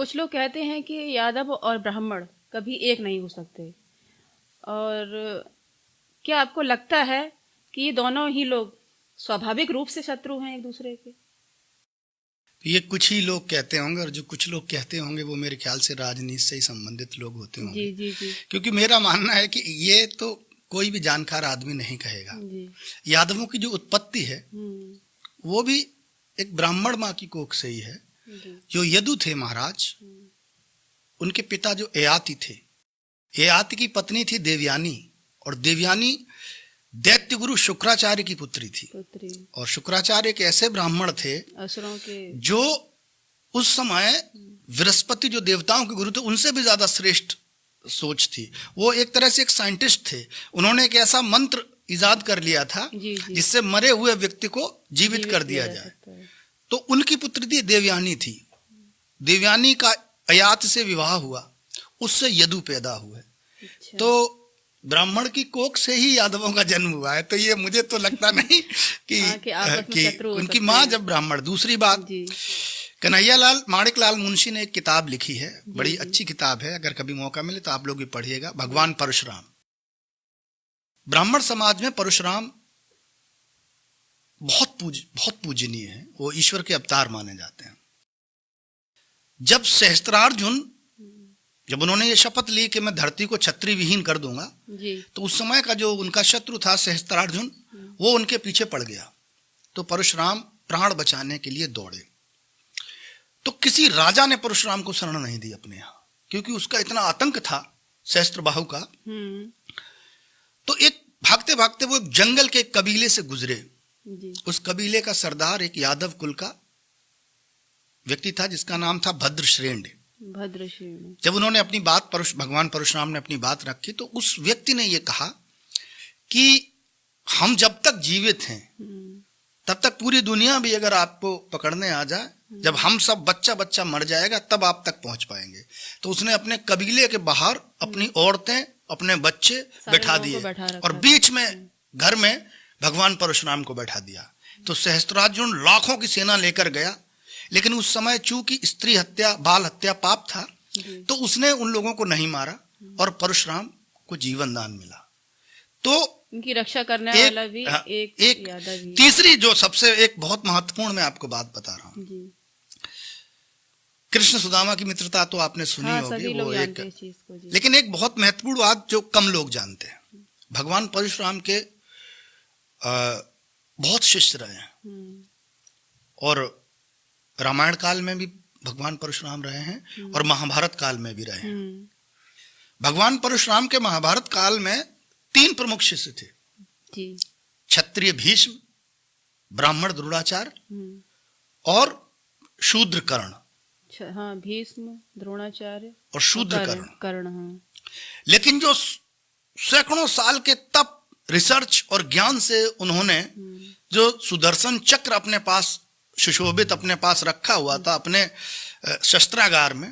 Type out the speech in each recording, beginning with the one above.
कुछ लोग कहते हैं कि यादव और ब्राह्मण कभी एक नहीं हो सकते, और क्या आपको लगता है कि ये दोनों ही लोग स्वाभाविक रूप से शत्रु हैं एक दूसरे के? ये कुछ ही लोग कहते होंगे, और जो कुछ लोग कहते होंगे वो मेरे ख्याल से राजनीति से ही संबंधित लोग होते होंगे। जी जी जी क्योंकि मेरा मानना है कि ये तो कोई भी जानकार आदमी नहीं कहेगा। जी। यादवों की जो उत्पत्ति है वो भी एक ब्राह्मण माँ की कोख से ही है। जी। जो यदु थे महाराज, उनके पिता जो ययाति थे, ययाति की पत्नी थी देवयानी, और देवयानी दैत्य गुरु शुक्राचार्य की पुत्री थी। और शुक्राचार्य एक ऐसे ब्राह्मण थे असुरों के, जो उस समय बृहस्पति जो देवताओं के गुरु थे उनसे भी ज्यादा श्रेष्ठ सोच थी। वो एक तरह से एक साइंटिस्ट थे। उन्होंने एक ऐसा मंत्र इजाद कर लिया था जिससे मरे हुए व्यक्ति को जीवित कर दिया जाए। तो उनकी पुत्री थी देवयानी थी। देवयानी का ययाति से विवाह हुआ, उससे यदु पैदा हुए। अच्छा। तो ब्राह्मण की कोख से ही यादवों का जन्म हुआ है। तो ये मुझे तो लगता नहीं कि उनकी माँ जब ब्राह्मण। दूसरी बात, कन्हैयालाल माणिकलाल मुंशी ने एक किताब लिखी है, बड़ी अच्छी किताब है, अगर कभी मौका मिले तो आप लोग भी पढ़िएगा, भगवान परशुराम। ब्राह्मण समाज में परशुराम बहुत पूजनीय है, वो ईश्वर के अवतार माने जाते हैं। जब सहस्त्रार्जुन, जब उन्होंने ये शपथ ली कि मैं धरती को क्षत्रिय विहीन कर दूंगा, तो उस समय का जो उनका शत्रु था सहस्त्रार्जुन, वो उनके पीछे पड़ गया। तो परशुराम प्राण बचाने के लिए दौड़े। तो किसी राजा ने परशुराम को शरण नहीं दी अपने यहाँ, क्योंकि उसका इतना आतंक था सहस्त्रबाहु का। तो एक भागते भागते वो एक जंगल के कबीले से गुजरे। उस कबीले का सरदार एक यादव कुल का व्यक्ति था जिसका नाम था भद्रश्रेष्ठ। जब उन्होंने अपनी बात भगवान परशुराम ने अपनी बात रखी, तो उस व्यक्ति ने यह कहा कि हम जब तक जीवित हैं तब तक पूरी दुनिया भी अगर आपको पकड़ने आ जाए, जब हम सब बच्चा बच्चा मर जाएगा तब आप तक पहुंच पाएंगे। तो उसने अपने कबीले के बाहर अपनी औरतें, अपने बच्चे बैठा दिए और बीच में घर में भगवान परशुराम को बैठा दिया। तो सहस्त्रार्जुन लाखों की सेना लेकर गया, लेकिन उस समय चूंकि स्त्री हत्या, बाल हत्या पाप था, तो उसने उन लोगों को नहीं मारा और परशुराम को जीवन दान मिला। तो उनकी रक्षा करने वाला भी एक यादव ही। तीसरी जो सबसे एक बहुत महत्वपूर्ण, मैं आपको बात बता रहा हूँ, कृष्ण सुदामा की मित्रता तो आपने सुनी होगी, वो एक, लेकिन एक बहुत महत्वपूर्ण बात जो कम लोग जानते हैं, भगवान परशुराम के बहुत शिष्य रहे हैं, और रामायण काल में भी भगवान परशुराम रहे हैं और महाभारत काल में भी रहे हैं। भगवान परशुराम के महाभारत काल में 3 प्रमुख शिष्य थे, क्षत्रिय भीष्म, ब्राह्मण द्रोणाचार्य और शूद्र कर्ण। हाँ, भीष्म, द्रोणाचार्य और शूद्र कर्ण। हाँ। लेकिन जो सैकड़ों साल के तप, रिसर्च और ज्ञान से उन्होंने जो सुदर्शन चक्र अपने पास सुशोभित अपने पास रखा हुआ था अपने शस्त्रागार में,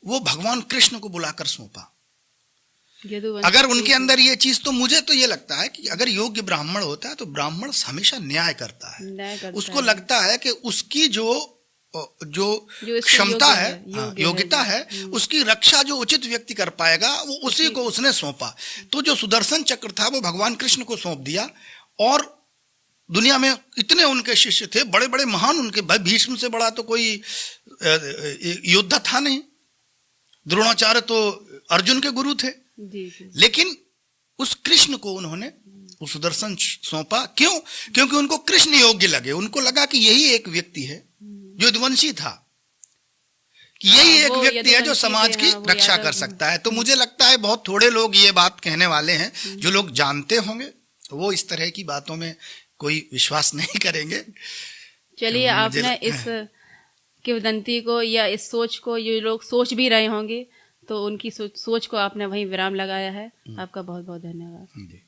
वो भगवान कृष्ण को बुलाकर सौंपा। अगर उनके अंदर ये चीज, तो मुझे तो ये लगता है कि अगर योग्य ब्राह्मण होता है तो ब्राह्मण हमेशा न्याय करता है। उसको लगता है कि उसकी जो क्षमता है, योग्यता है, उसकी रक्षा जो उचित व्यक्ति कर पाएगा वो उसी को उसने सौंपा। तो जो सुदर्शन चक्र था वो भगवान कृष्ण को सौंप दिया। और दुनिया में इतने उनके शिष्य थे, बड़े बड़े महान उनके, भाई भीष्म से बड़ा तो कोई योद्धा था नहीं, द्रोणाचार्य तो अर्जुन के गुरु थे। लेकिन उस कृष्ण को उन्होंने उस सुदर्शन सौंपा। क्यों? क्योंकि उनको कृष्ण योग्य लगे। उनको लगा कि यही एक व्यक्ति है जो यदुवंशी था, कि यही एक व्यक्ति है जो समाज की रक्षा कर सकता है। तो मुझे लगता है बहुत थोड़े लोग ये बात कहने वाले हैं, जो लोग जानते होंगे वो इस तरह की बातों में कोई विश्वास नहीं करेंगे। चलिए, आपने इस किंवदंती को या इस सोच को, ये लोग सोच भी रहे होंगे, तो उनकी सोच को आपने वहीं विराम लगाया है। आपका बहुत बहुत धन्यवाद।